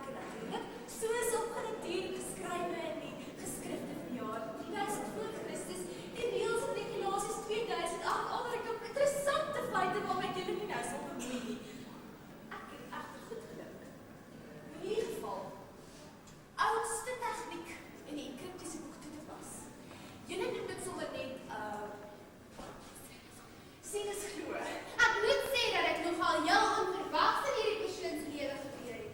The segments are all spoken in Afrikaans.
werke natuurlijk, soos opgenoteer geskrywe in die geskrifte van die jaar 2000 voor Christus, die reëls en regulasies 2008, allerlei interessante feite waarmee ek julle nie nou sal bemoei nie. Ek het egter goed gedink. In ieder geval, oudste tegniek in die encryptiese boek toe te pas. Julle noem dit sommer net, sien is glo. Ek moet sê dat ek nogal heel onverwags in hierdie persoonslewe gebeur het.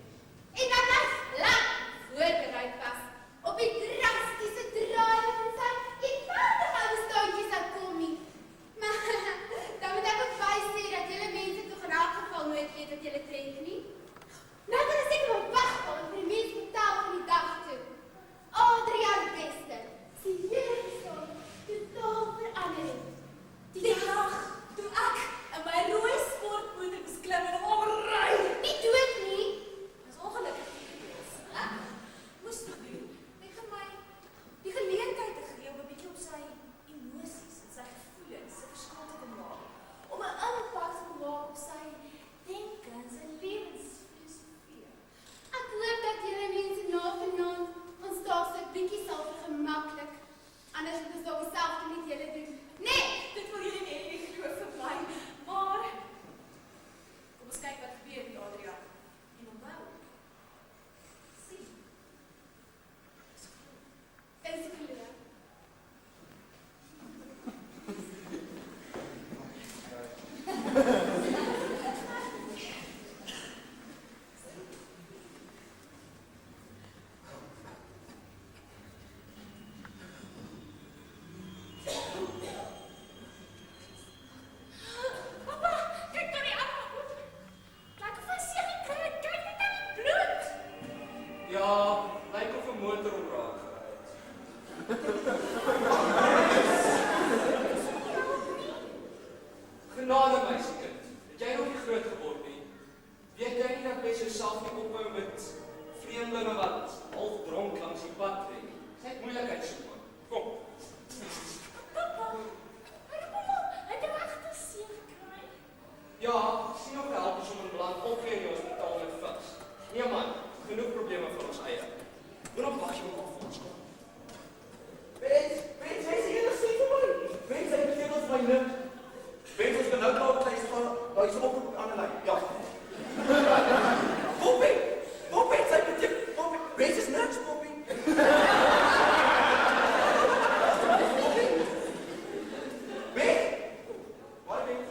En dat ek lang voorbereid was op die drastiese draai van sy eenvoudige ou standjies dat kom nie. Maar dan moet ek ook bysê dat julle mense toch in elk geval nooit weet wat julle trek nie. Nou kan ek seker maar wagval vir die mense betaal van die dag toe. Adriaan Beste, sy hele bestaan totaal verander het. Die dag toe ek in my rooi sportmotor moes klim en omry. Nie dood nie. Dis ongelukkig nie gewees. Ek moes dit doen. Net vir my die geleentheid te gee om 'n bietjie op sy emosies en sy gevoelens se verskil te kan maak. Om 'n impak te maak op sy denke en sy lewensfilosofie. Ek hoop dat julle mense na vanaand ons dalk so 'n bietjie sal vergemaklik. Anders moet ons dalk dieselfde met julle doen. Nee! Dit wil julle nie glo vir my, maar kom ons kyk wat gebeur met Adriaan. En onthou, sien. Is glo. Papa, kyk na die ander. Kyk of hy seker kry, kyk net aan die bloed. Ja, lyk of 'n motor hom raak gery het. Genade meisiekind, het jy nog nie groot geword nie? Weet jy nie dat mens jouself nie ophou met vreemdelinge wat half dronk langs die pad trek nie? Sy het moeilikheid soek. Kom. Papa, hy het regtig seer gekry. Ja, sien nog help ons om in beland opgee in die hospitaal met vigs. Nee man, genoeg probleme vir ons eie. Doen op wag jy op ons kom. Wens, hy sê jy sê vir my. Wens, hy beteken ons my nik. Wens, ons kan nou klaar op tyd gaan. Daar is 'n oproep op die ander lyn. Ja. Poppy, sy beteken Poppy. Wens is niks, Poppy. Wens, waar Wens?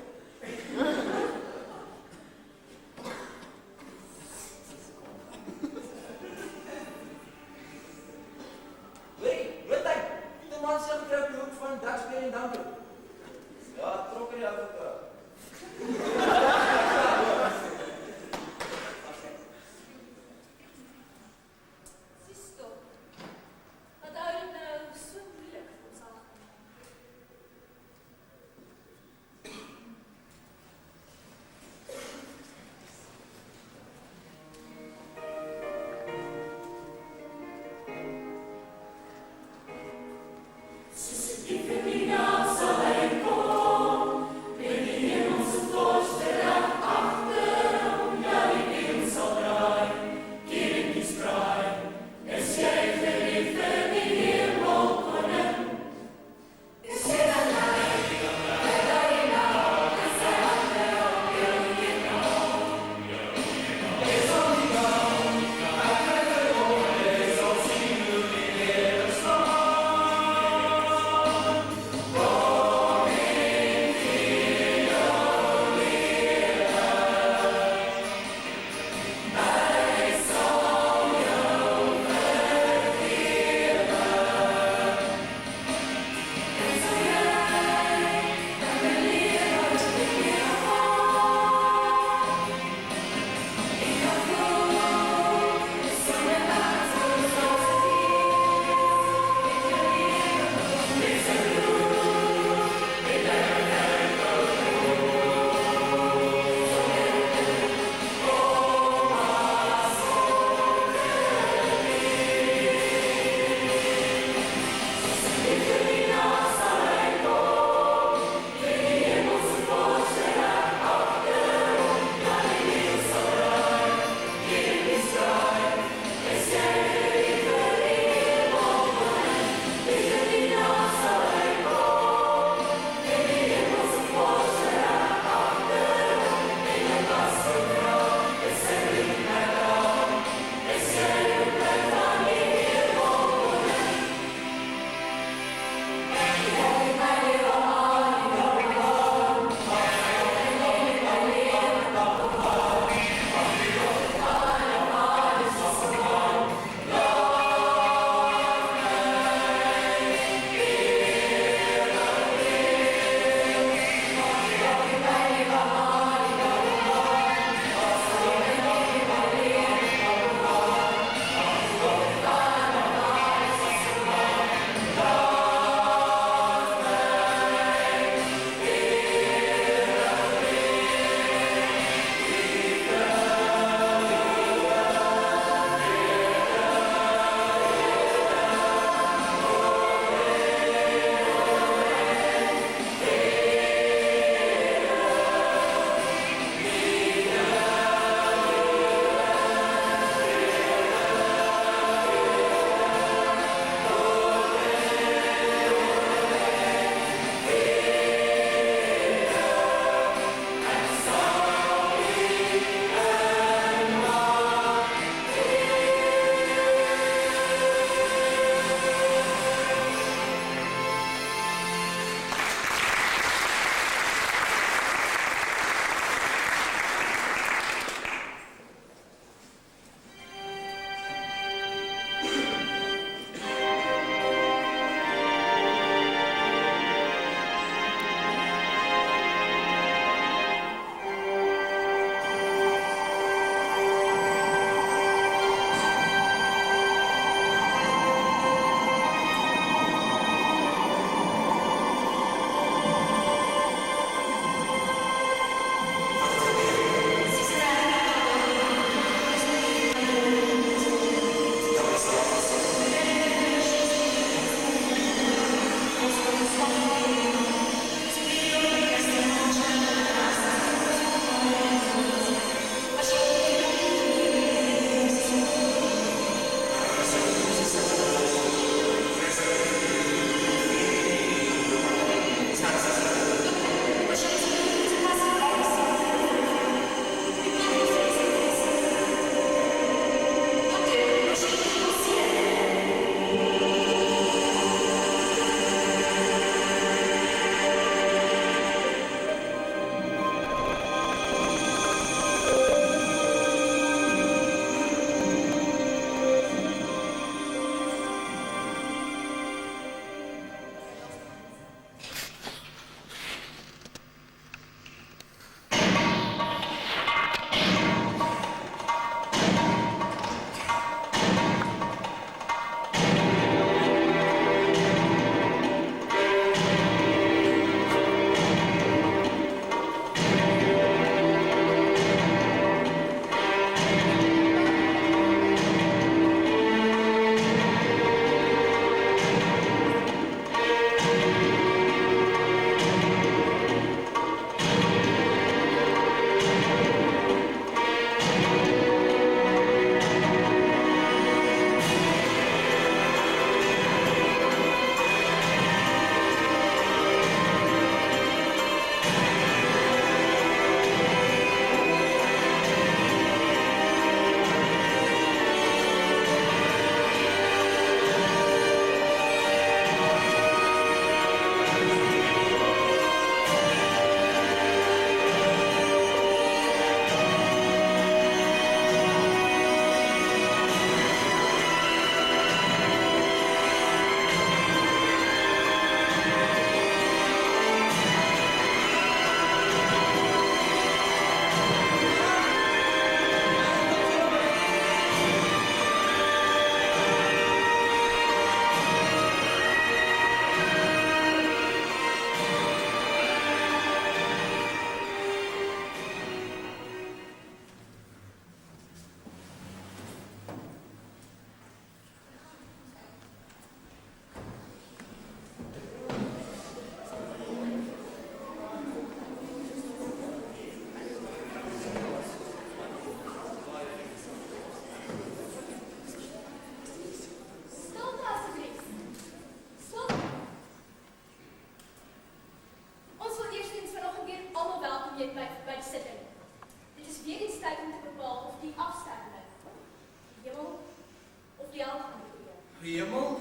Hemel,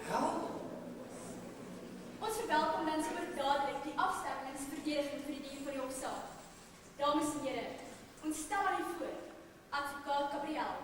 hel. Ons verwelkom dan sommer dadelik die afstemmingsverdediging vir die dier van die hofsaak. Dames en here, ons stel aan u voor, advokaat Gabriel.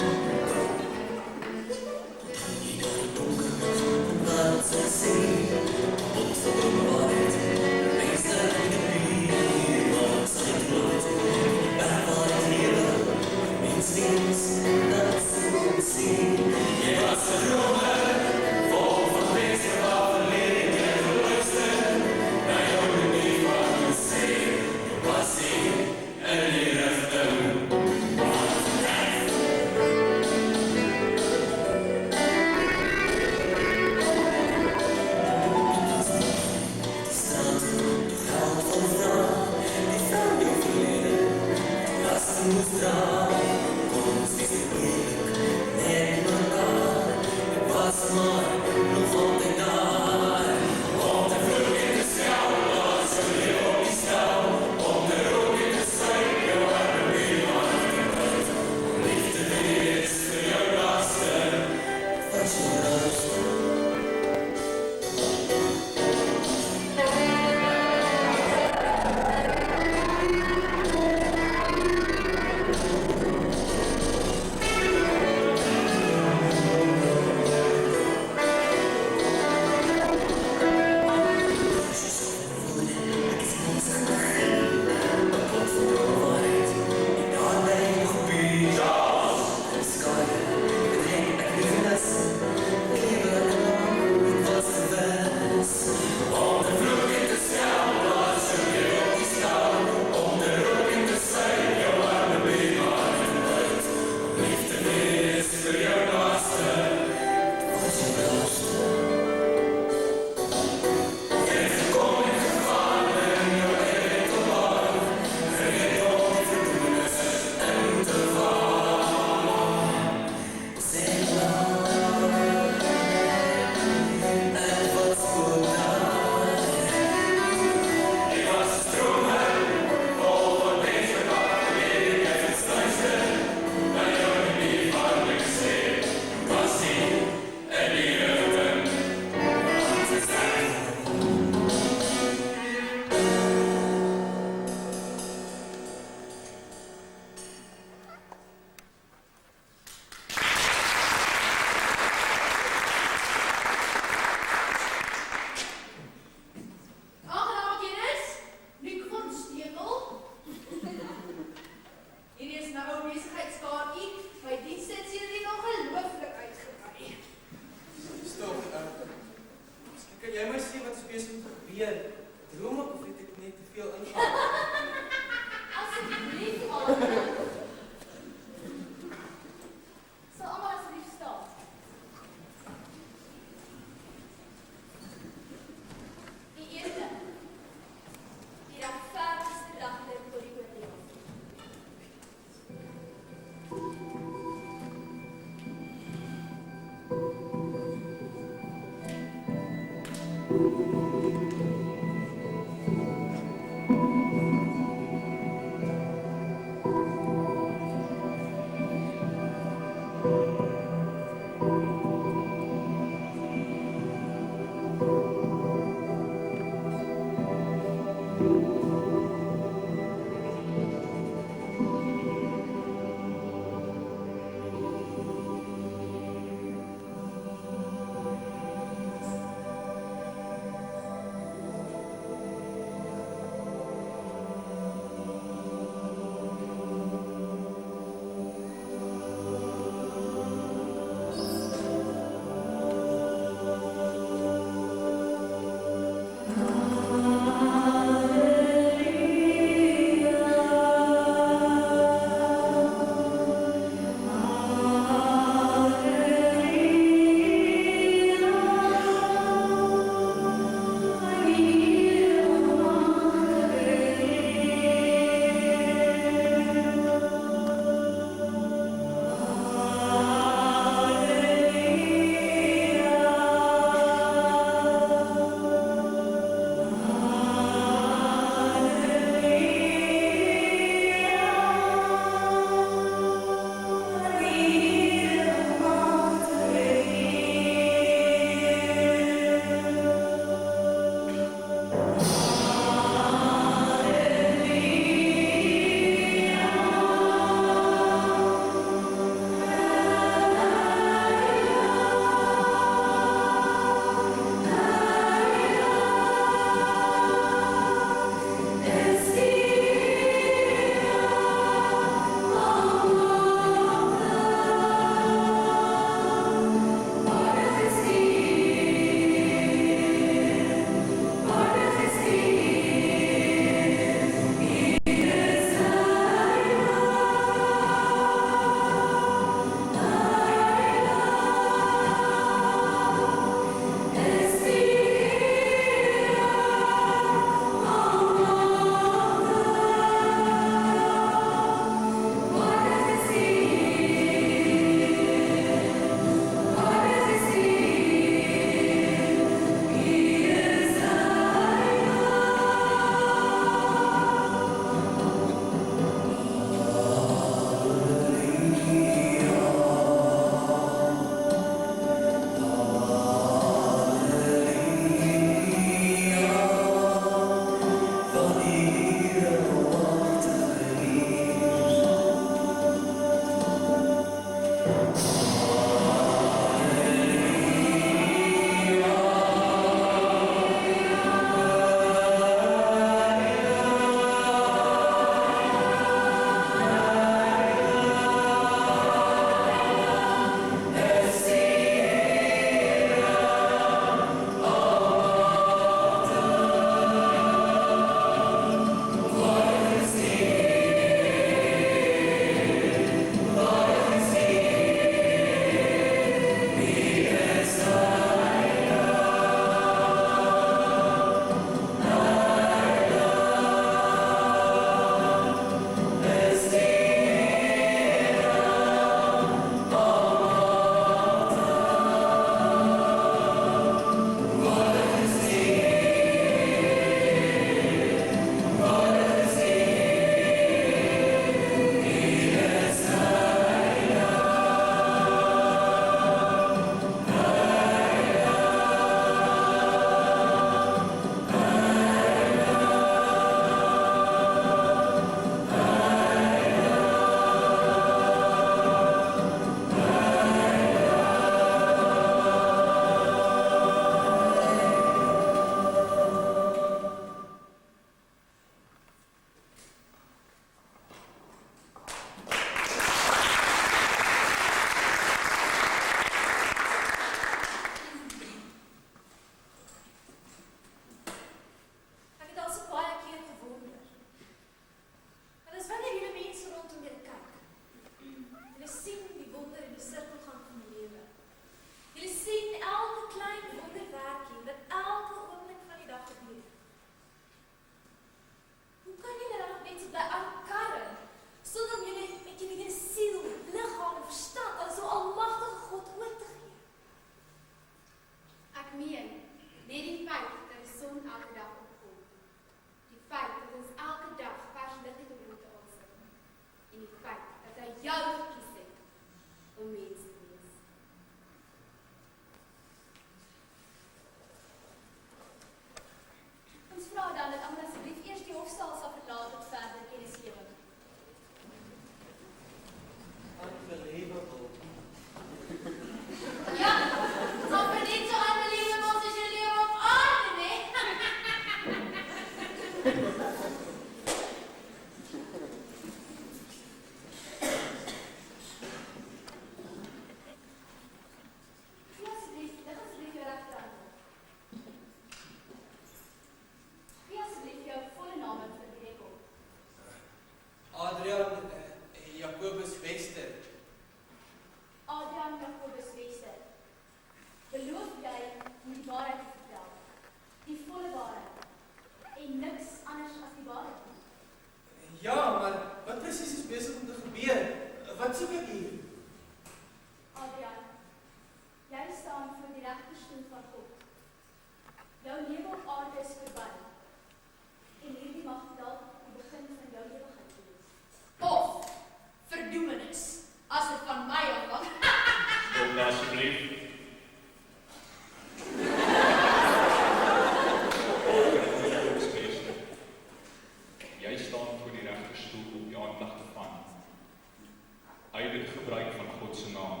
heilige gebruik van God se naam,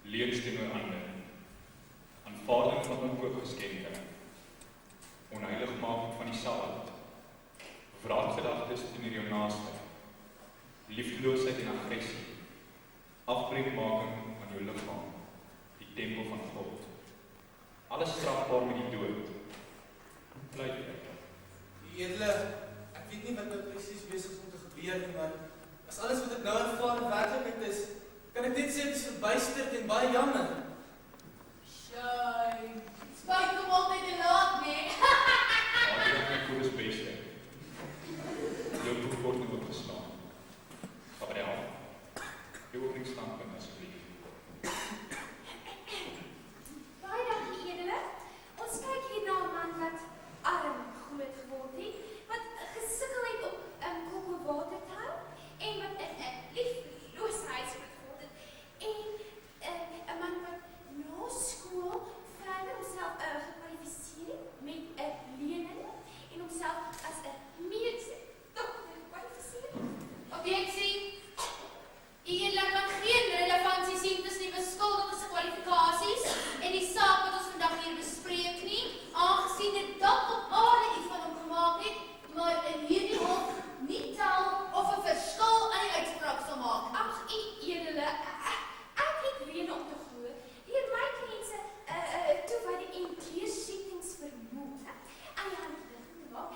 leuns teenoor ander, aanvaarding van inkoopgeskenke, onheiligmaking van die Sabbat, wraakgedagtes teenoor jou naaste, liefdeloosheid en aggressie, afbreekmaking van jou liggaam, die tempel van God. Alles strafbaar met die dood. Pleit dit. Die edele, ek weet nie wat nou presies besig is om te gebeur nie, maar as alles wat ek nou ervaar werklikheid is, kan ek net sê dit is verbuisterd en baie jammer. Sjoe, spyt kom altyd te laat, nee. Adriaan, my koor is beste. Jou boek word nou opgeslaan. Gabriel, jou openingsstandpunt asseblief. Baie dankie, edele. Ons kyk hier na 'n man wat arm groot geword het, wat gesukkel het op Kokkelwater te hou en wat liefloosheid groot geword het. En 'n man wat na skool verder homself gekwalifiseer het met 'n lening en homself as 'n mediese dokter gekwalifiseer het. Objeksie. Eerlik kan geen relevantie sien tussen die beskuldigde se kwalifikasies en die saak wat ons vandag hier bespreek nie, aangesien dit dalk op aarde iets van hom gemaak het, maar in hierdie hof nie tel of 'n verskil aan die uitspraak sal maak. Ag, edele, ek het rede om te glo. Deur my mense toewyding en deursettings vermoed aan die hand gemaak.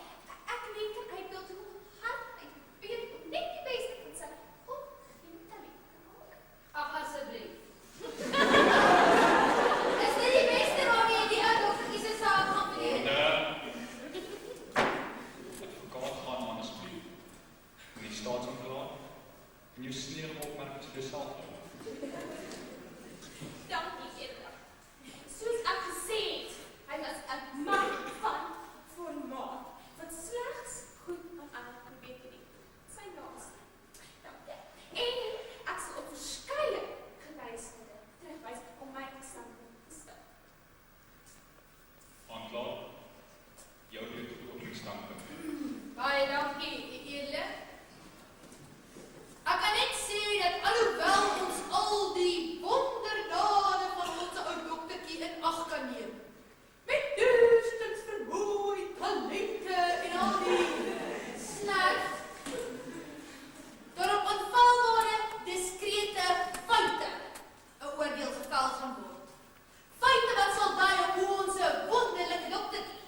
Ek weet kan uitbeeld hoe hard ek weet om net die beste van sy God geen talent te maak. Ag, asseblief. Is dit die beste waarmee jy die ou doktertjie se saak gaan verleen? Advokaat gaan aan asseblief. In die staatsaanklaer en jou sneeuwige opmerkings vir jouself hou. Dankie, edele. Soos ek gesê het, hy was 'n man van formaat, wat slegs goed aan ander probeer te doen. Sy naaste. Dankie. En ek sal op verskeie gewysende terugwys om my standpunt te stel. Aanklaer, jou beurt op openingsstandpunt. Baie dankie, edele. Ek kan net sê dat alhoewel ons al die wonderdade van ons ou doktertjie in ag kan neem, met duisend vermoei, talente en al die snert, daarop aanvaarbare, diskrete feite 'n oordeel gevel gaan word. Feite wat sal dui op hoe ons 'n wonderlike doktertjie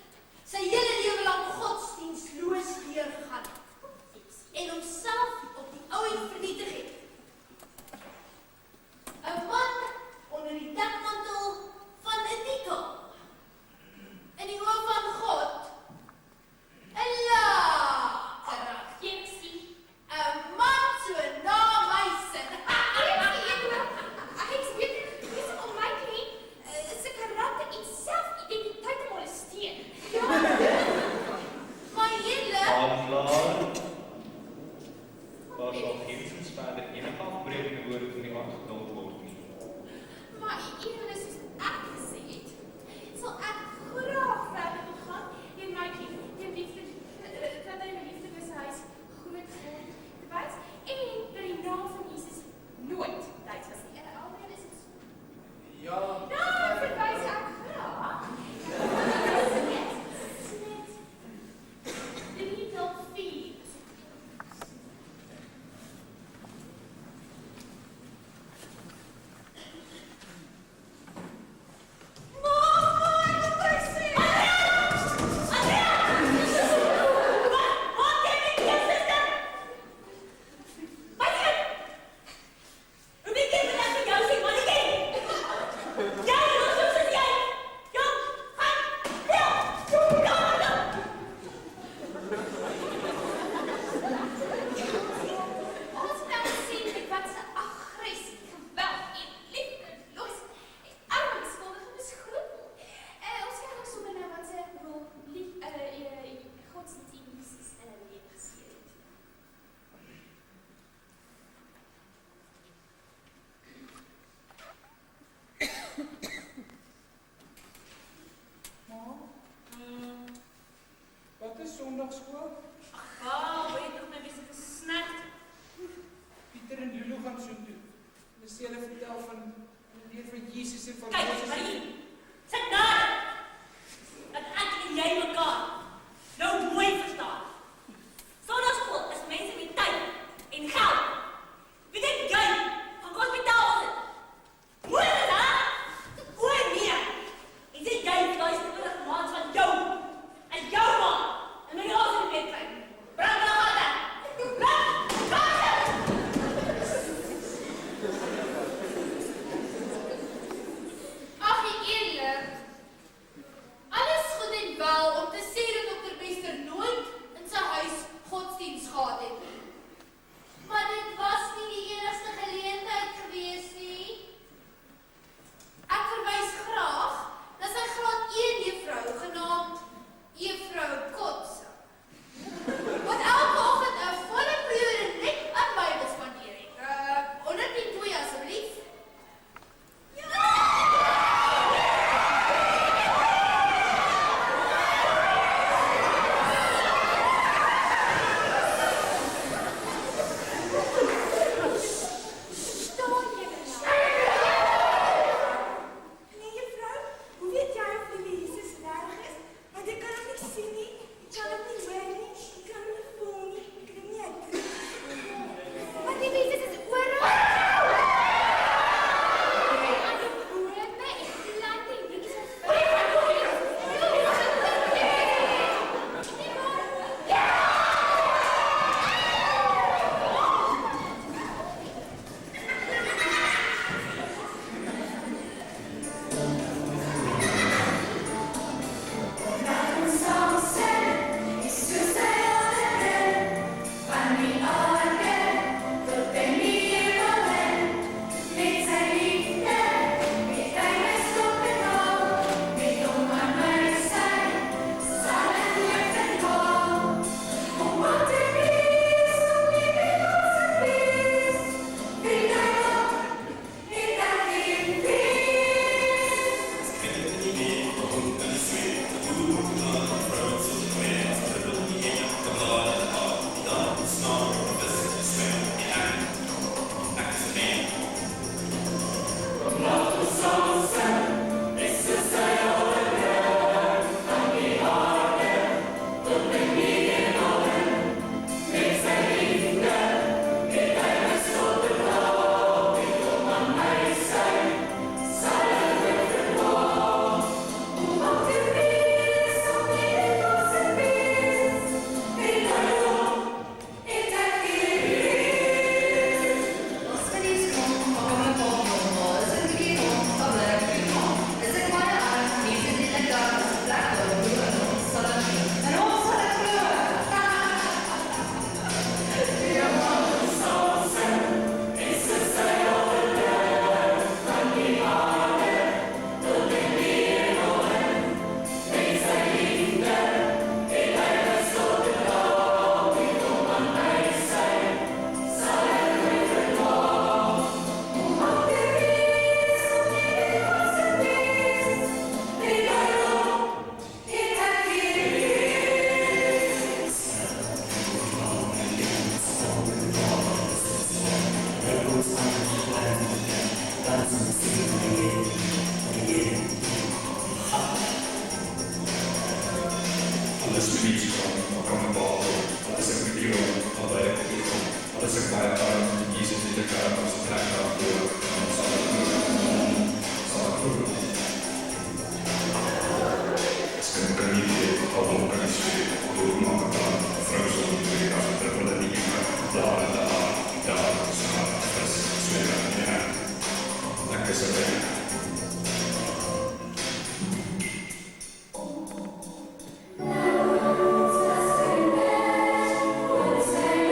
sy hele lewe lank godsdienstloos deurgegaan het en homself op die ou en vernietig het. 'n Man onder die dekmantel van 'n titel. In die oë van God, 'n latere Jeksie. 'n man so na my sin. Ek weet nie om my nie se karakter en selfidentiteit te molesteer. My hele Aanklaer, daar sal geensins verder enige afbreekende woorde van die aard geduld word nie. Maar edele soos ek gesê het, sal ek graag verder wil gaan en my kind die liefde dat hy my liefdeshuis groot geword te wys en dat die naam van Jesus nooit tyd was nie. En alweer is dit so. Ja, Nou, verwys ek graag. Net 3 tot 4. gaan soontoe. En as hulle vertel van weer van Jesus en van Kyk, Moses. Marie, sit nader. Dat ek en jy mekaar nou mooi verstaan. Sondagsskool is mense met tyd en geld. Wie dink jy gaan kos betaal het? Mooi is dit, hè? O nee. En sê jy luister vir 'n maat van jou. En jou man. En my ons in bed kry. Brand na gata. Brand! Gata! Ag, eerlik. Alles goed en wel om te sê dat Dr. Bester nooit in sy huis godsdienst gehad het nie. Maar dit was nie die enigste geleentheid gewees nie. Ek verwys graag na sy graad 1 juffrou genaamd Juffrou Kotse. Wat elke oggend 'n volle periode net aan Bybel spandeer het. 102 asseblief. Staan jy nou? Nee, juffrou, hoe weet jy of die Jesus reg is? Want ek kan hom nie sien nie, ek kan hom nie hoor nie, ek kan hom nie voel nie, ek kan hom nie uitdruk nie. Maar die Jesus is oral. Aan die bome en plante en dingetjies is Alles verlies kan, maar kan bepaal. Alles ek met jou, al by ek op kom. Alles ek baie arm, Jesus het ek arm, as ek trek daar door, dan sal ek goed. As ek kan nie weet, al om kan ek sê, door maak het aan, vrou sal nie weet, as ek wil nie iemand, daar en daar, skaar, vis, swere, ja. Ek is er weg. Say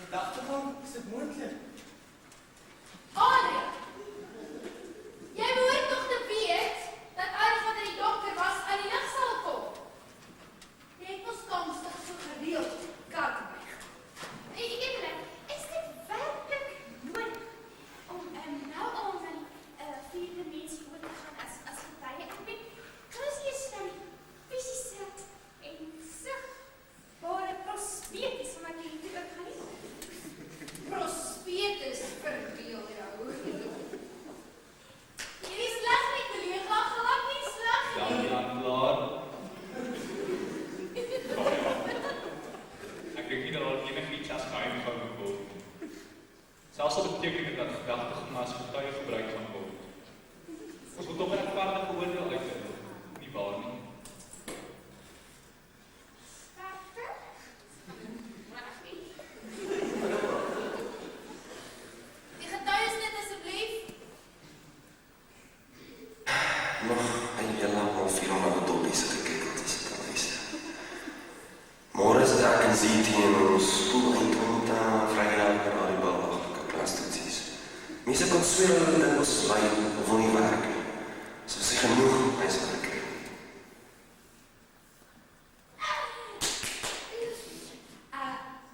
gedagtegang, is dit moontlik? Adrian, jy behoort nog te weet dat alles wat in die dokter was aan die lig sal kom. Jy het mos konstig so gereeld kaart by. Edelik, is dit werklik nodig om nou al na die 4de mens voor te gaan as getuie? Ek weet, Chris is dan fisiese en sigbare prospektus van ek hier ook gaan nie. Prospektus verbeel jou. Jy is sleg nie, collega, glad nie sleg nie. Dan ja, klaar. Ek dink nie dat daar enigiets as geheim gaan word. Selfs al beteken dit dat gedagtegang as getuie gebruik gaan word. Ons moet op 'n regverdige oordeel uitvind, nie waar nie? Die getuies net asseblief. Nog een hele halfuur om op 'n dopie se te kyk wat is dit al is. Môre is ek en Zee teen ons skool eindpunt vrydag by die bouwagtelike klastoetsies. Mense kon sweer hulle dit was lui of wil nie werk nie. So sê genoeg huiswerk.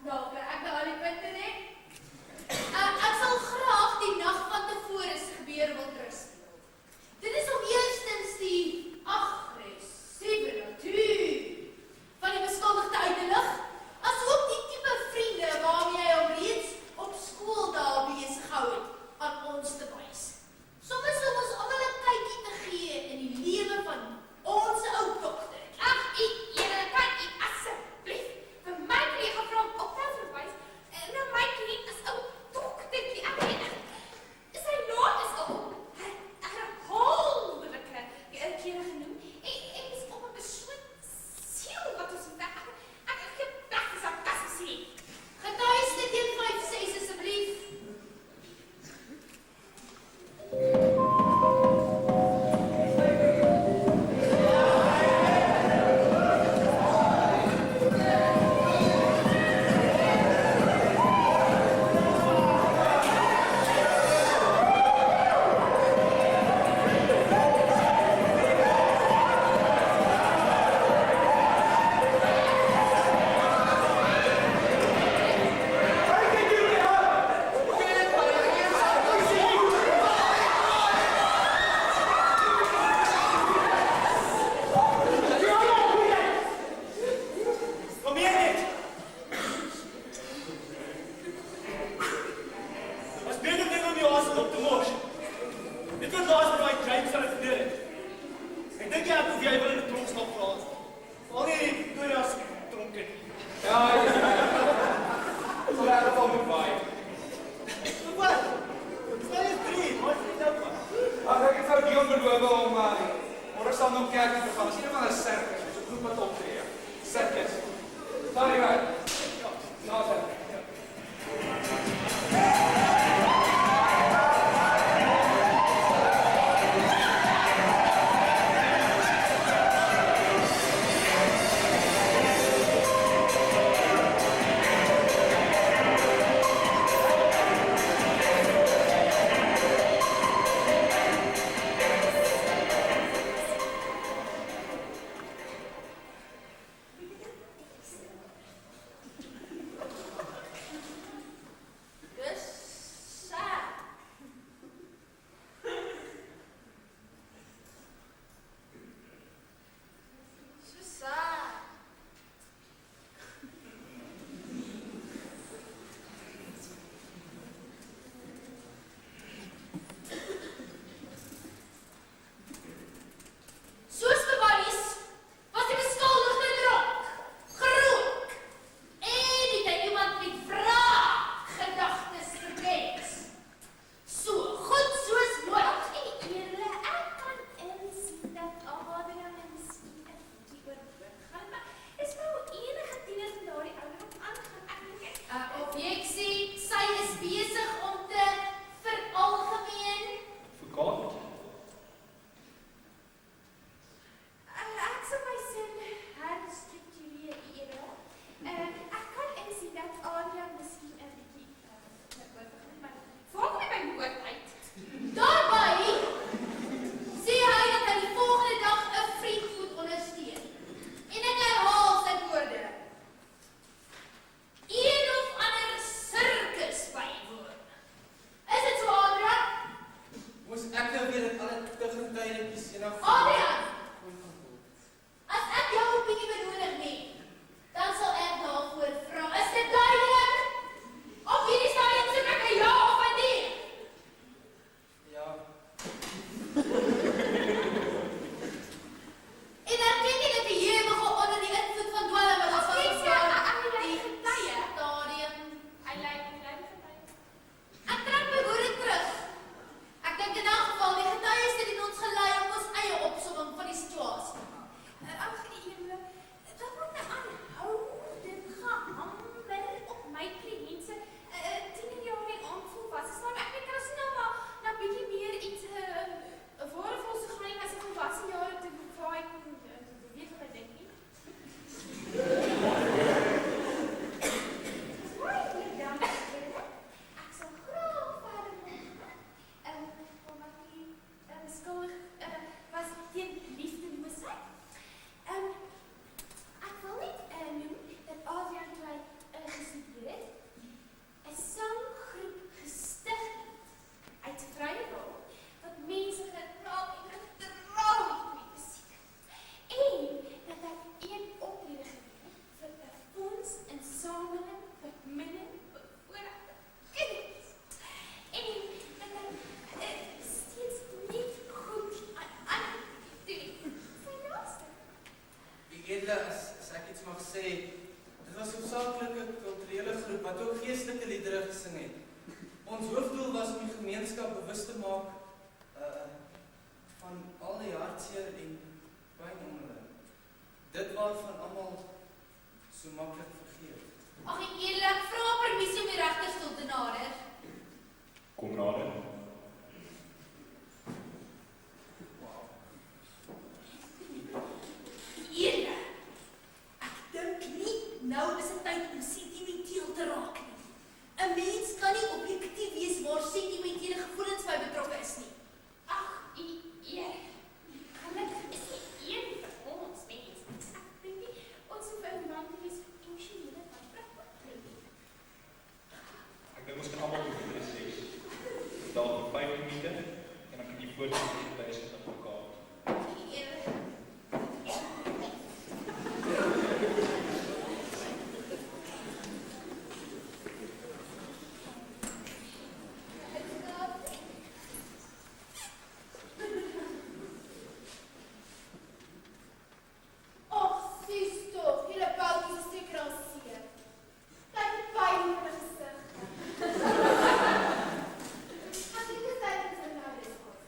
Dokter, ek nou al die punte net. Ek sal graag die nag van tevore se gebeur wil terugspeel. Dit is om eerstens die aggressiewe natuur van die beskuldigde uit te lig, asook die tipe vriende waarmee hy hom reeds op skool daar besig gehou het aan ons te wys. liedere gesing het. Ons hoofdoel was om die gemeenskap bewus te maak van al die hartseer en pyn onder hulle. Dit waarvan almal so maklik vergeet. Ag, eerlik, vra permissie om die regterstoel te nader. Kom nader. Eerlik, ek dink nie nou is dit tyd om sentimenteel te raak nie. 'n Mens kan nie objektief wees waar sentimentele gevoelens by betrokke is nie. Ag, gelukkig is nie een van ons mens. Ek dink nie, ons hoef 'n man te wees vir emosionele konflikte nie. Ek dink ons kan almal doen vir 'n seks. Dalk 5 minute en dan kan jy voortsit met die tyd op mekaar. Eerlik. Ag, sis tog, julle boutjies is seker al seer. Kyk die pyn in hulle gesig. As ek dit tyd is nou dis kos.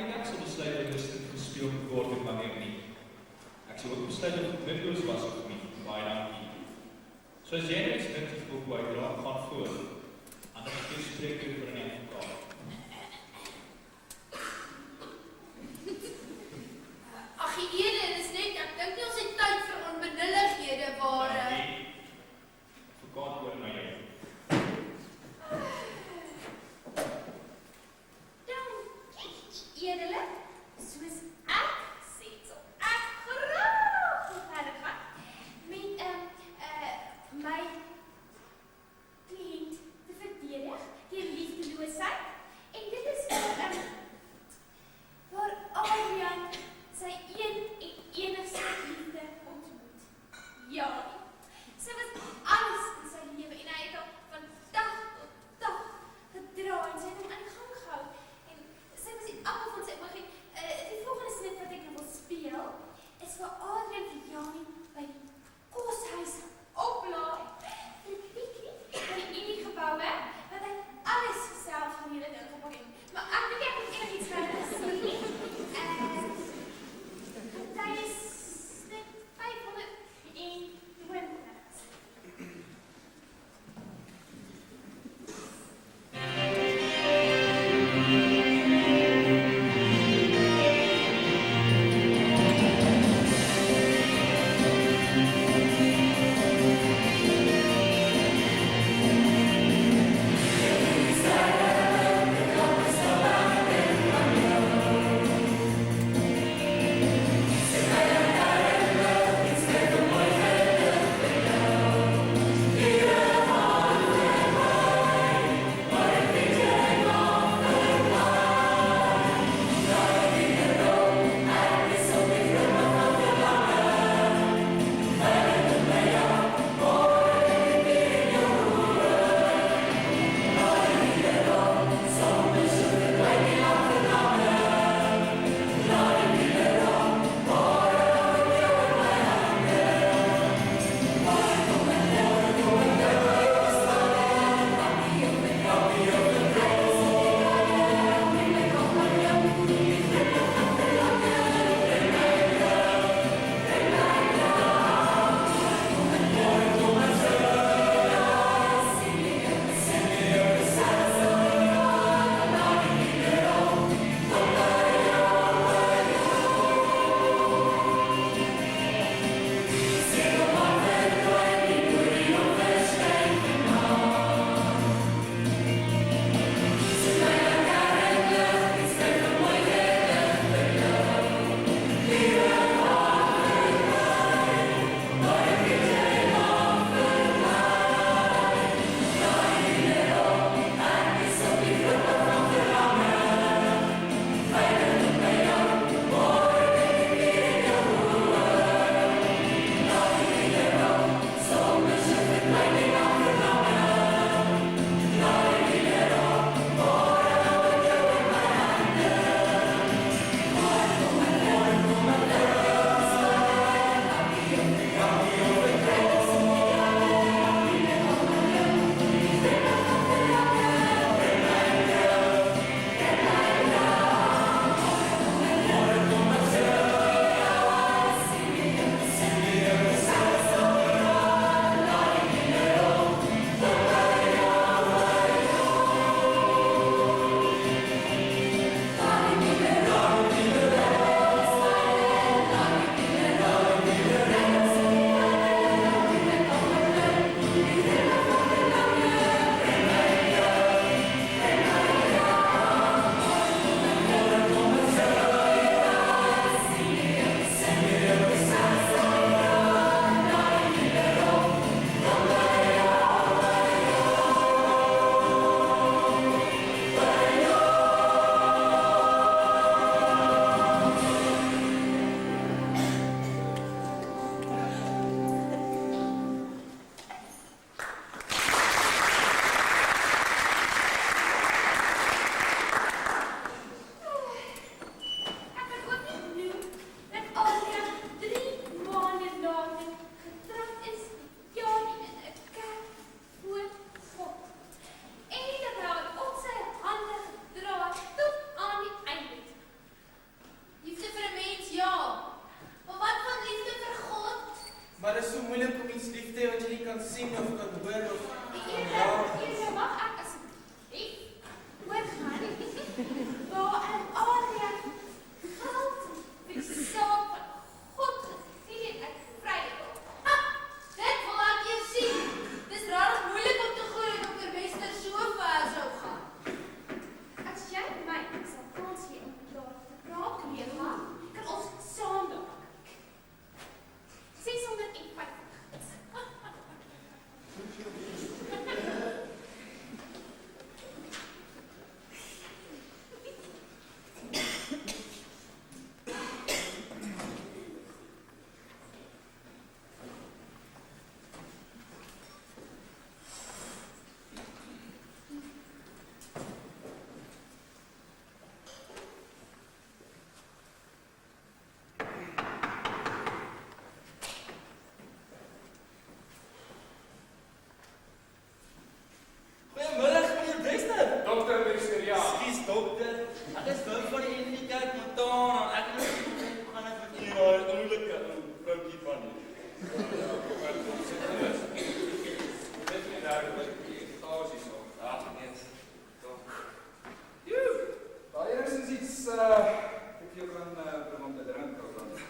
nie ek sal besluit dat rustig gespeel moet word en wanneer nie. Ek sal ook besluit dat het nutloos was of nie. Baie dankie. So as jy net nuttig wil uitdra, gaan voor. Anders keer spreek ek oor 'n advokaat. Ag, die ene is net, ek dink nie ons het tyd vir onbenullighede waar... Advokaat oor na jou. Eerlik, soos ek sê, sal ek graag verder gaan met my kliënt te verdedig teen liefdeloosheid. En dit is waar Adrian sy een en enigste liefde ontmoet. Ja, sy was alles in sy lewe en hy het al van dag tot dag gedraai en sy het hom aan die gang gehou. Sy was die appel van sy oog en die volgende snit wat ek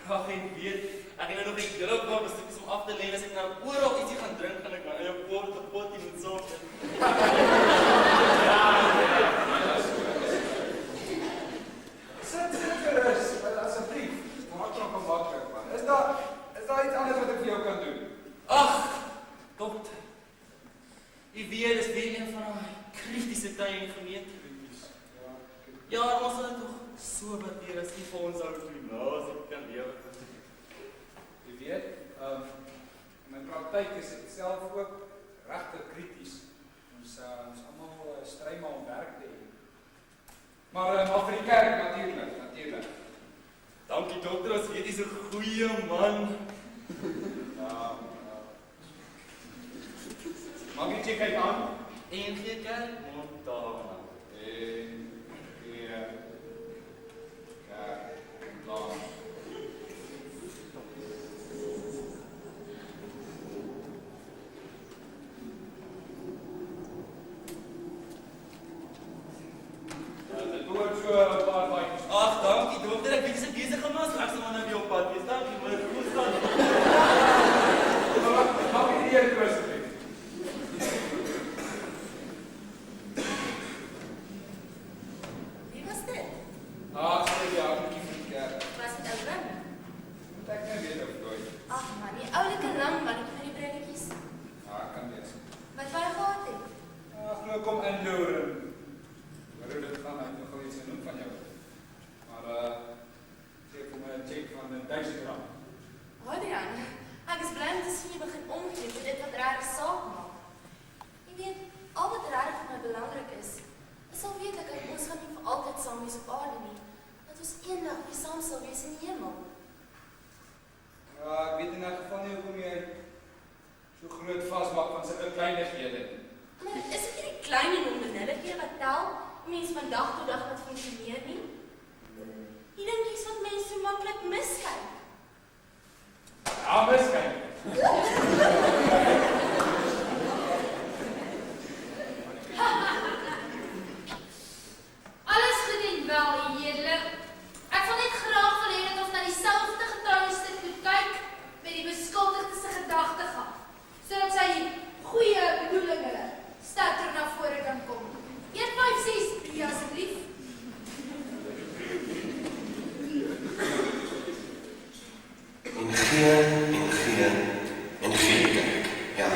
Ag en weet, ek het nou nog 'n druk op bestukkies om af te lê as ek nou oral ietsie gaan drink gaan ek my eie potjie moet sorg. Sit gerus, asseblief. Maak nog gemaklik, man. Is daar iets anders wat ek vir jou kan doen? Ag, dokter. U weet, dis weer een van daai kritiese tye in die gemeente. Ja, ons sal dit tog so waardeer as u vir ons ou gimnasie kan lewe. Jy weet, in my praktyk is dit self ook regtig krities. Ons almal stry maar om werk te hê. Maar vir die kerk natuurlik. Dankie dokter, ons weet jy's 'n goeie man. Ja. Mag ek kyk aan? NG Kerk Montana. Ag, dankie dokter, ek weet jy's 'n besige man, ek sal maar nou weer op pad wees. Dankie, maar hoe staan dit? Mag ek hier asseblief? Wie was dit? Sorry, ja, ek moet nie kerk. Was dit ou Wim? Moet ek nou weet of nooit. Ag man, die oulike lang mannetjie van die brilletjies. Ek kan wees. Wat wou hy gehad het? Nou kom inloer en maar hoe dit gaan, hy het nogal iets genoem van jou. Maar gee vir my 'n check van R1000. Adrian, ek is bly om te sien jy begin omgee vir dit wat regtig saak maak. Jy weet, al wat regtig vir my belangrik is al weet ek dat ons gaan nie vir altyd saam wees op aarde nie, dat ons eendag weer saam sal wees in die hemel. Ek weet in elk geval nie hoekom jy so groot vasmaak van sulke kleinighede nie. Maar is dit nie die klein en onbenullighede wat tel, mens van dag tot dag wat funksioneer nie? Die dingetjies wat mense so maklik miskyk. Ja, miskyk. Alles goed en wel, eerlik. Ek sal net graag wil hê dat ons na dieselfde getuiestuk moet kyk met die beskuldigde se gedagtegang, sodat sy goeie bedoelinge sterker na vore kan kom. 156 asseblief. En gee kyk. Ja.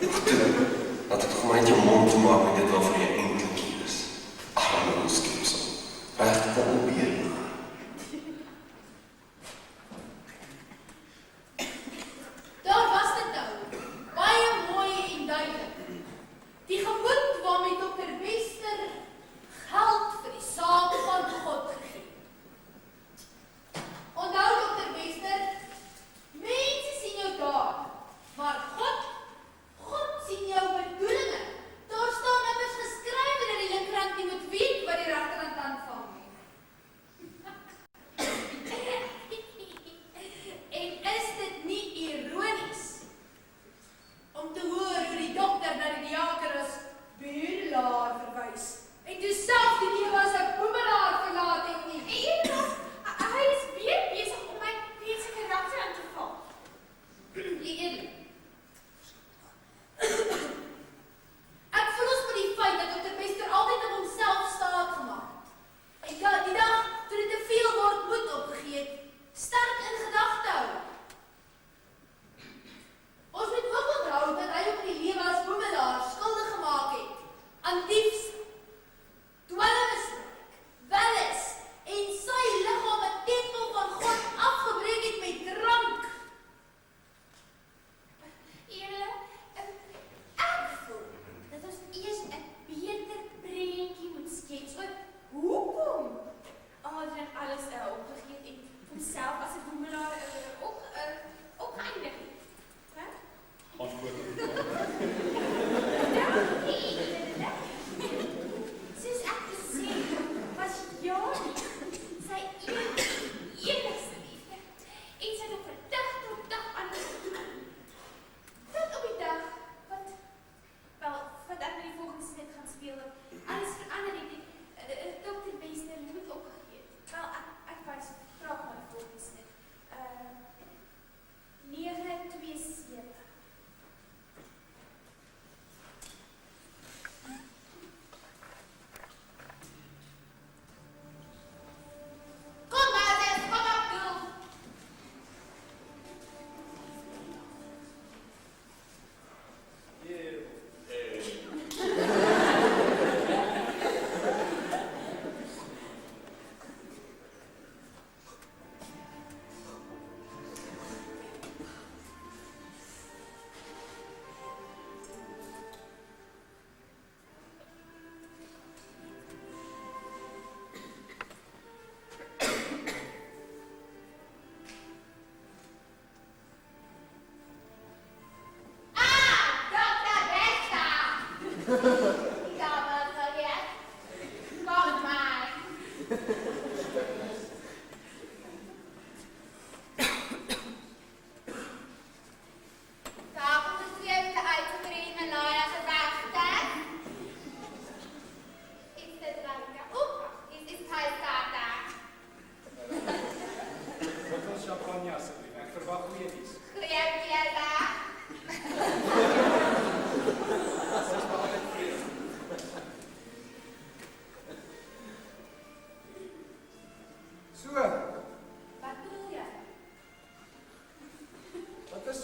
Nog toe, laat het gewoon net jou mond toe maak met dit wat vir jou enkel kies. Arme skepsel. Regtig probeer. Daar was dit nou. Baie mooi en duidelik. Die gemoed waarmee Dr. Wester geld vir die saak van God gegee. Onthou Dr. Wester,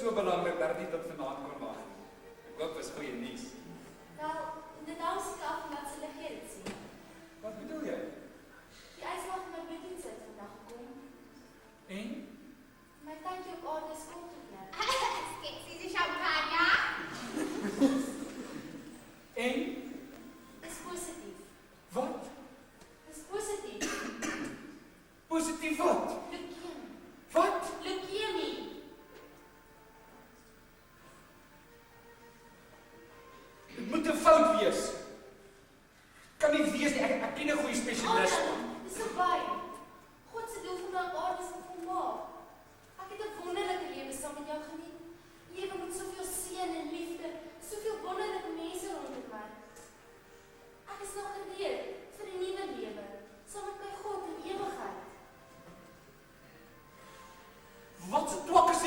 so belangrik dat jy tot vanaand kon wag nie. Ek hoop dit is goeie nuus. Wel, dit hou seker af wat se liggie dit sien. Wat bedoel jy? Die uitslag van my bloedtoets het vandag gekom. En? My tandjie op aarde is kom geklap. Sketsie se champagne. En? Dis positief. Wat? Dis positief. Positief wat? Leukemie. Wat? Leukemie. Dit moet 'n fout wees. Kan nie wees nie. Ek ken 'n goeie spesialis. Dis verby. God se doel vir my op aarde is volmaak. Ek het 'n wonderlike lewe saam met jou geniet. Lewe met soveel seën en liefde, soveel wonderlike mense rondom my. Ek is nog gereed vir 'n nuwe lewe, saam met my God in ewigheid. Wat se twak is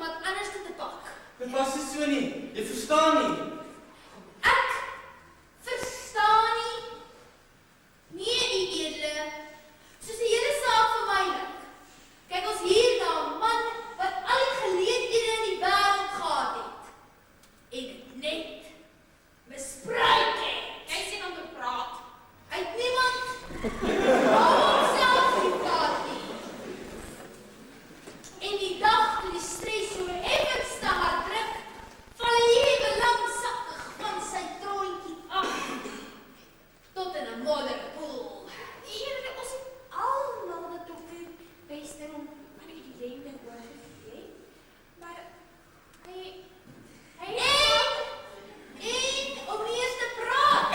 iemand anders te pak. Dit was nie so nie. Jy verstaan nie. Ek verstaan nie. Nee, die edele. Soos die hele saak vir my lyk. Kyk ons hier na 'n man wat al die geleenthede in die wêreld gehad het. En dit net misbruik het. Jy sien om te praat. Hy het niemand homself gepraat nie. En die dag toe die stres so effens te hard druk, val hy ewe langsakkig van sy troontjie af. Tot in 'n modderpoel. Eerder, ons het almal dat dokter Wester om aan die ellende oorgegee. Maar hy En om nie eens te praat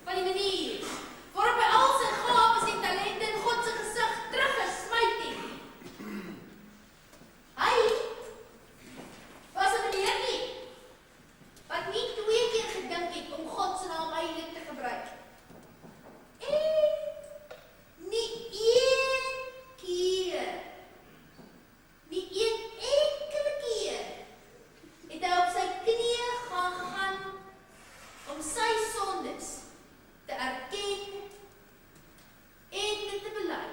van die manier waarop hy al sy gawes en talente in God se gesig teruggesmyt het. Hy was 'n meneer nie, wat nie 2 keer gedink het om God se naam heilig te gebruik. En nie een keer, nie een enkele keer, het hy op sy knieë gaan om sy sondes te erken en dit te bely.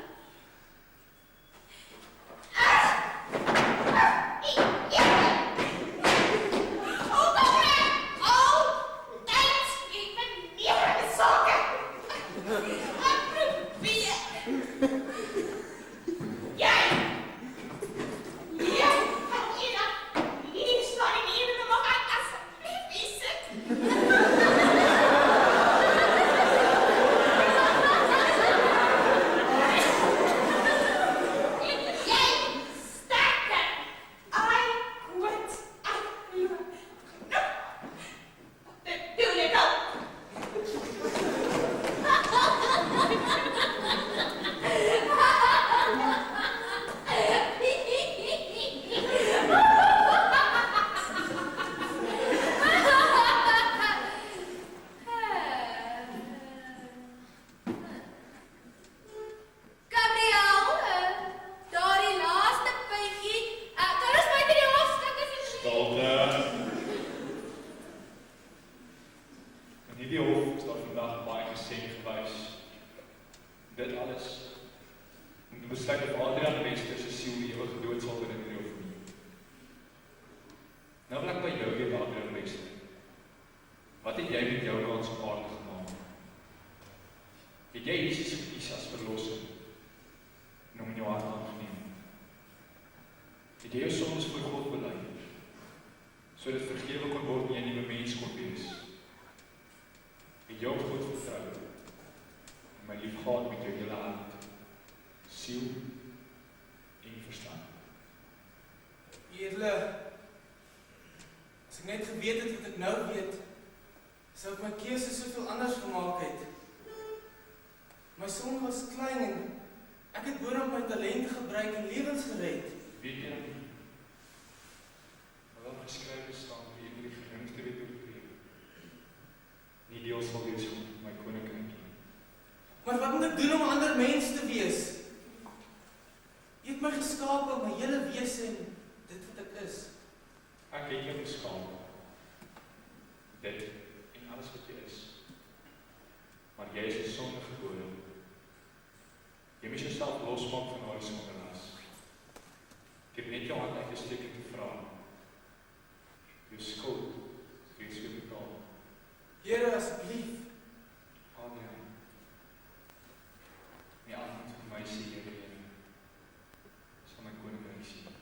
Gabriel, daardie laaste puntjie, kan ons my by die hofstuk asseblief? Stilte. In hierdie hof is daar vandag baie gesê gewys. Dit alles om te besluit of Adrian Wester se siel die ewige dood sal betree of nie. Nou wil ek by jou weet, Adrian Wester. Wat het jy met jou kans op aarde gemaak? Het jy Jesus gekies as verlosser en hom in jou hart aangeneem? Het jy jou sondes voor God bely, sodat vergewe kon word en jy 'n nuwe mens kon wees? Het jy op God vertrou en my lief gehad met jou hele hart, siel en verstand? Edele, as ek net geweet het wat ek nou weet, sou ek my keuse soveel anders gemaak het. My sonde was klein en ek het boonop my talente gebruik en lewens gered. Weet jy nie? Wat daar geskrywe staan, wie in die geringste wet oortree, nie deel sal wees van my koninkryk nie. Maar wat moet ek doen om 'n ander mens te wees? Jy het my geskaap, my hele wese en dit wat ek is. Ek het jou geskaap. Dit en alles wat jy is. Maar jy is 'n sondige gebore. Jy moet jouself losmaak van al die sondelas. Ek heb net jou hand uitgesteek en te vra. Jou skuld reeds weer betaal. Here, asseblief. Adrian. Nie altyd vir my sê jy Here. Sal my koninkryk sien.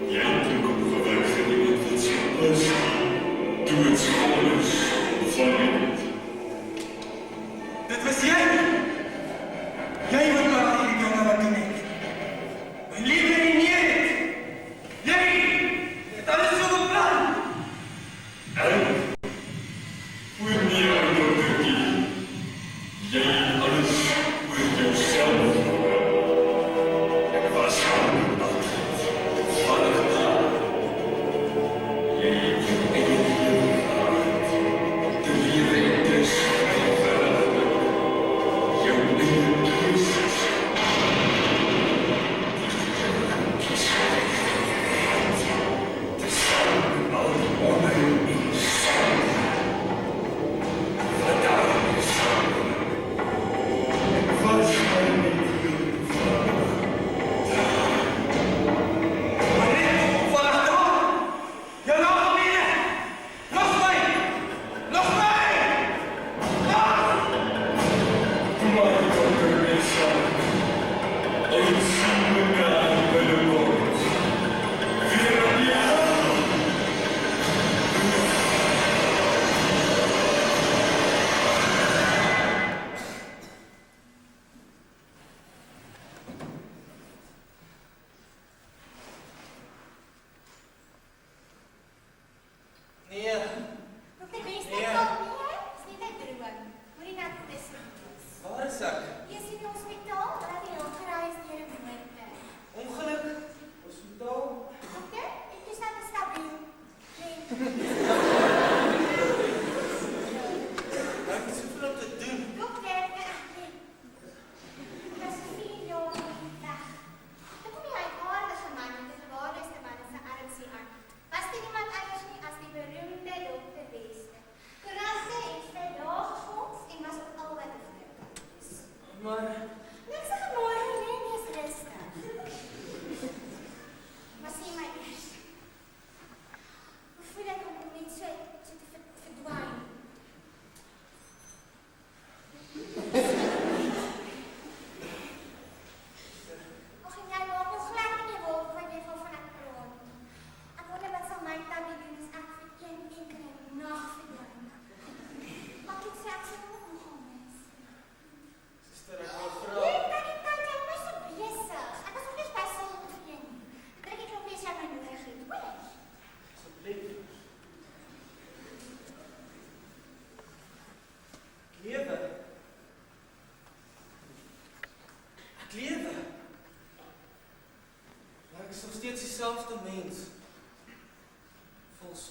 Il y a une comprobable animation.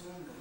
sonde.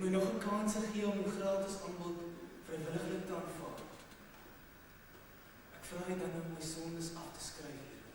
my nog 'n kans gegee om 'n gratis aanbod vrywilliglik te aanvaar. Ek vra U dan om my sondes af te skryf, Here.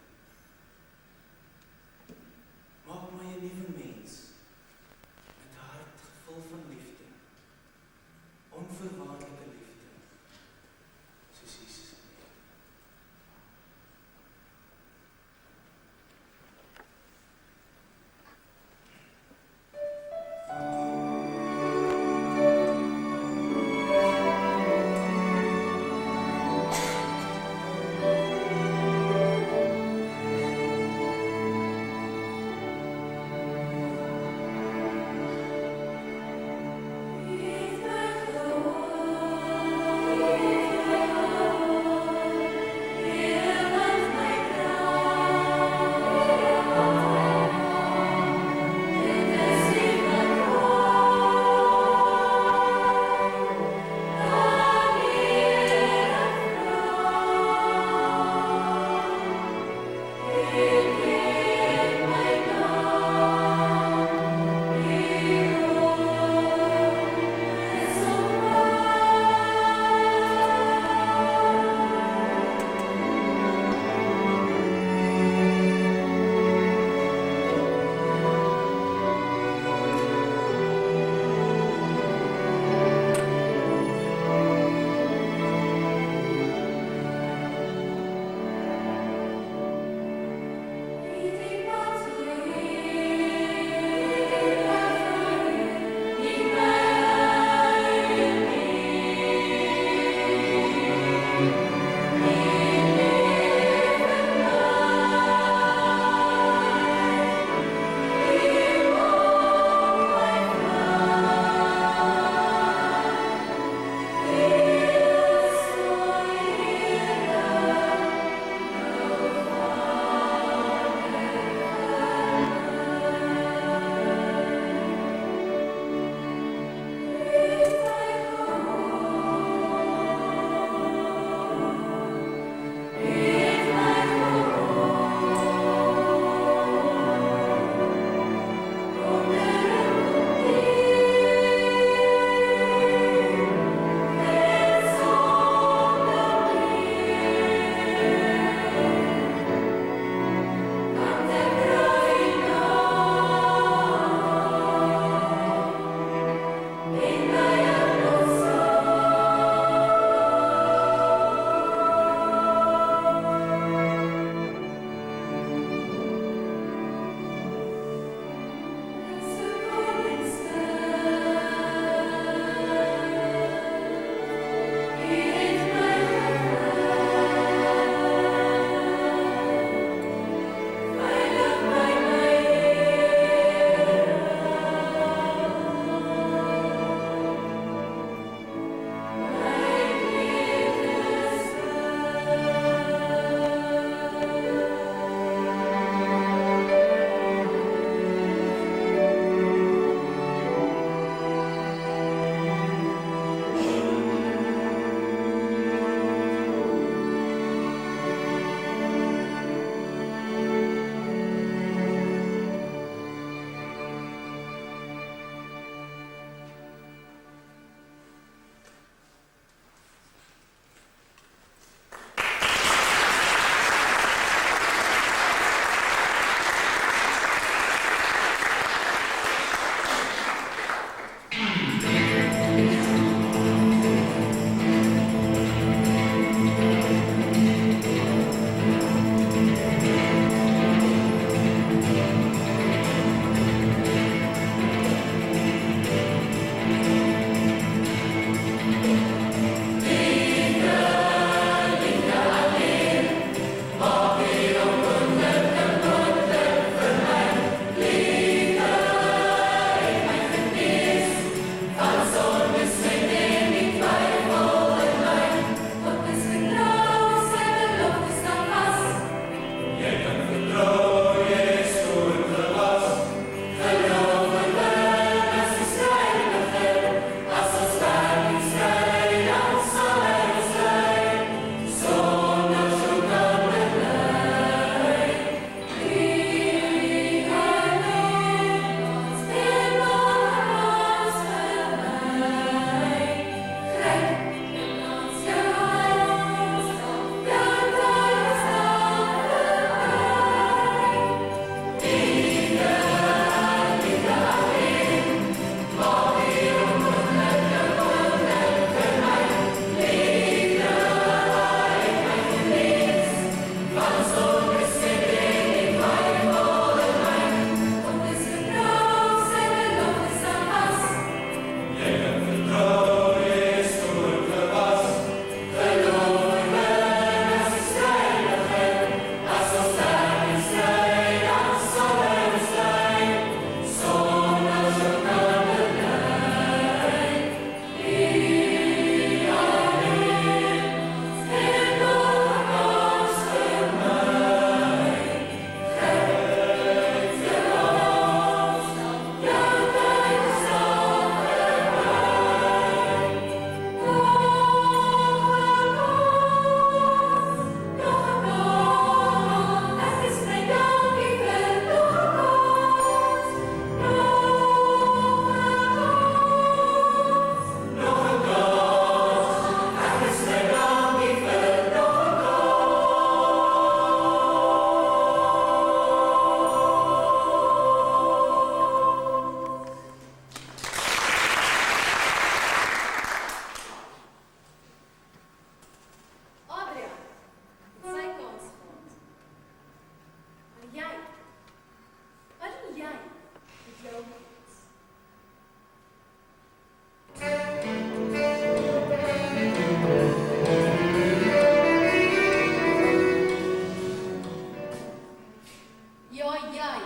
Ja, jy.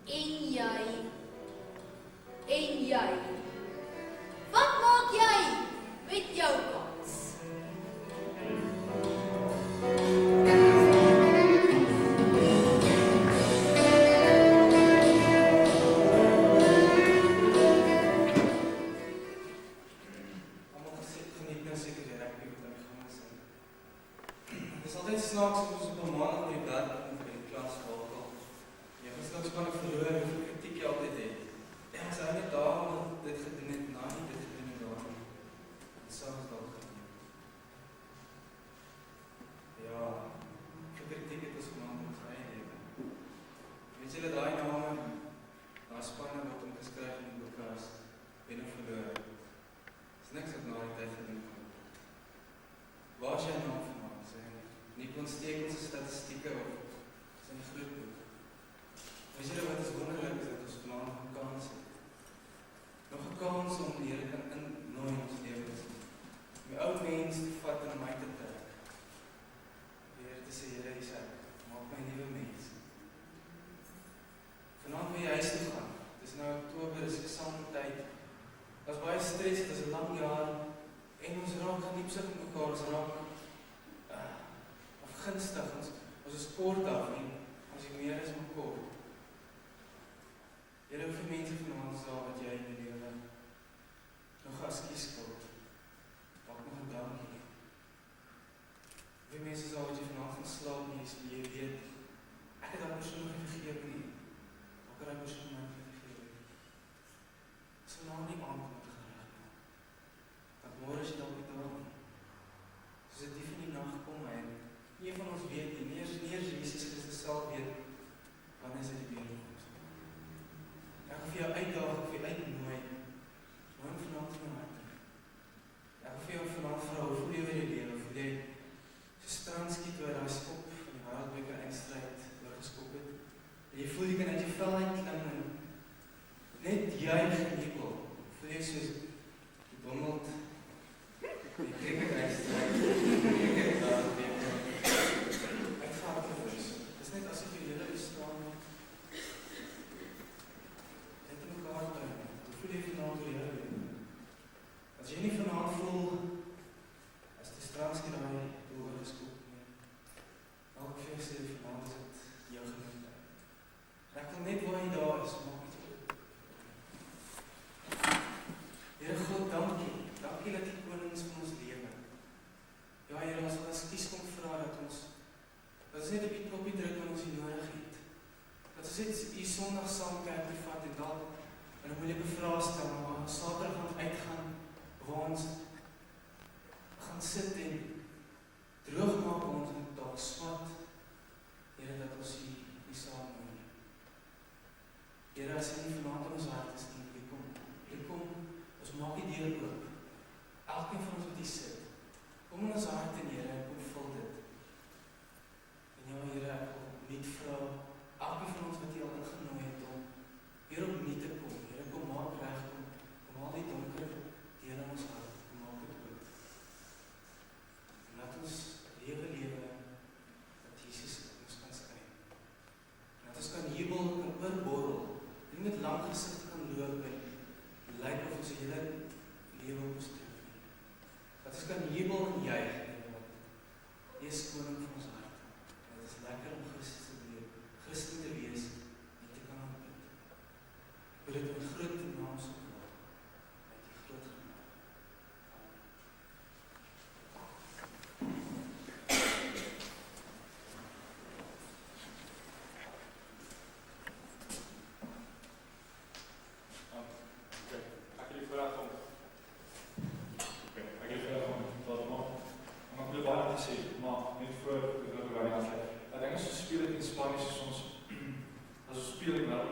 En jy. En jy. Wat maak jy met jou kans? Almal gesê geniet nou seker die rugby wat aan die gang is. Dit is altyd snaaks as ons op 'n maandag by die werk kom vir die klas wakel. Jy verstaan span ek verloor hoeveel kritiek jy altyd het. En as hy net daar dit gedoen het, nou nie dit gedoen het daar nie. Dit sou ons dalk gedoen. Ja, vir kritiek het ons vanaand ons eie lewe. Weet julle daai name, daar spanne wat omgeskryf in die boekhuis, wen of verloor. Dis niks wat na die tyd gedoen kan. Waar is jou naam vanaand? Sê nie ontsteek ons statistieke of is in die groot boek. Weet julle wat is wonderlik is dat ons vanaand 'n kans het. Nog 'n kans om die Here kan innooi in ons lewens. Om die ou mens te vat en my te trek. Weer te sê, Here, hier's ek. Maak my 'n nuwe mens. Vanaand wil jy huis toe gaan. Dis nou Oktober, dis eksamentyd. Daar's baie stres, dit is 'n lang jaar en ons raak gediepsig met mekaar, ons raak afgunstig, ons is kort af en ons het meer as maar kort. Here, hoeveel mense vanaand is daar wat jy in die lewe nog askies skuld. Dalk nog 'n dankie. Hoeveel mense is daar wat jy vanaand gaan slaap nie, jy weet, ek het daai persoon nie vergeet nie. Ook al daai persoon my nie vergeet nie. Dis vanaand nie aan om te gereg maak. Want môre is jy dalk nie daar nie. Soos 'n dief in die nag kom hy en nie een van ons weet nie, nie eers Jesus Christus self weet wanneer sy die wederkoms. Ek wil vir jou uitdaag, ek wil vir jou uitnooi. Nooi hom vanaand in jou hart. Ek wil vir jou vanaand vra, hoe voel jy oor die lewe? Voel jy so strandskiet waar daai skop van die wêreldbeker eindstryd oorgeskop het? En jy voel jy kan uit jou vel uitklim en net juig en jubel. Voel jy soos die Donald die cricket eindstryd. Dis net asof jy hele bestaan net in mekaar bly. Hoe voel jy vanaand oor jou lewe? As jy nie vanaand voel as die strandskiet daai oorgeskop nie, dalk vir jou sê vanaand is dit jou gemeente. En ek wil net waar jy daar is, maak iets oop. Here God, dankie. Dankie dat die konings van ons lewe. Ja, Here, ons wil askies kom vra dat ons net op die knoppie druk wat ons hier nodig het. Dat ons net hier Sondag saam kerk te vat en dalk in 'n moeilike vraag stel, maar Saterdag gaan uitgaan waar ons gaan sit en droog maak ons en dalk swat. Here, dat ons hier saam moet. Here, as jy nie vanaand in ons hart is nie, kom, ons maak die deur oop. Elkeen van ons wat hier sit, kom in ons hart en Here, kom vul dit. En ja, Here, ek wil net vra, elkeen van ons wat hier al ingenooi het om weer opnuut te kom. Here, kom maak reg, kom al die donker dele in ons hart, kom maak dit oop. En laat ons lewe dat Jesus ons kan skyn. En dat ons kan jubel, kan oorborrel, nie met lang gesigte kan loop en lyk of ons hele lewe op ons tref nie. Dat ons kan jubel en juig, Hy is koning van ons hart. En het is lekker om Christen te wees en te kan aanbid. Ek wil dit met groot naam so maak, met die groot genade. Speel dit in Spanisch soms, als we spelen, maar